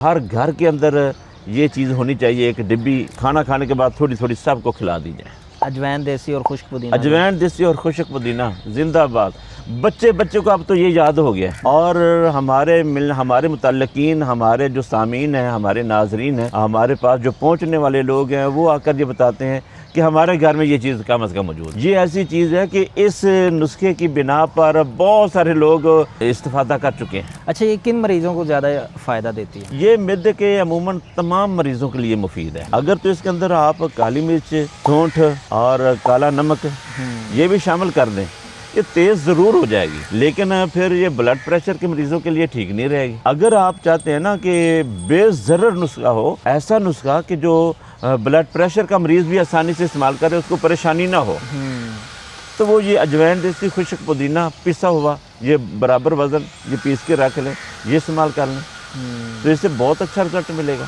ہر گھر کے اندر یہ چیز ہونی چاہیے، ایک ڈبی کھانا کھانے کے بعد تھوڑی تھوڑی سب کو کھلا دی جائے۔ اجوین دیسی اور خشک پودینہ، اجوین دیسی اور خشک پودینہ زندہ باد۔ بچوں کو اب تو یہ یاد ہو گیا ہے، اور ہمارے متعلقین، ہمارے جو سامعین ہیں، ہمارے ناظرین ہیں، ہمارے پاس جو پہنچنے والے لوگ ہیں، وہ آ کر یہ بتاتے ہیں کہ ہمارے گھر میں یہ چیز کم از کم موجود ہے۔ یہ ایسی چیز ہے کہ اس نسخے کی بنا پر بہت سارے لوگ استفادہ کر چکے ہیں۔ اچھا یہ کن مریضوں کو زیادہ فائدہ دیتی ہے؟ یہ معدے کے عموماً تمام مریضوں کے لیے مفید ہے۔ اگر تو اس کے اندر آپ کالی مرچ، سونٹھ اور کالا نمک یہ بھی شامل کر دیں، یہ تیز ضرور ہو جائے گی، لیکن پھر یہ بلڈ پریشر کے مریضوں کے لیے ٹھیک نہیں رہے گی۔ اگر آپ چاہتے ہیں نا کہ بے ضرر نسخہ ہو، ایسا نسخہ کہ جو بلڈ پریشر کا مریض بھی آسانی سے استعمال کرے، اس کو پریشانی نہ ہو، تو وہ یہ اجوین دیسی خشک پودینہ پسا ہوا، یہ برابر وزن، یہ پیس کے رکھ لیں، یہ استعمال کر لیں، تو اس سے بہت اچھا رزلٹ ملے گا۔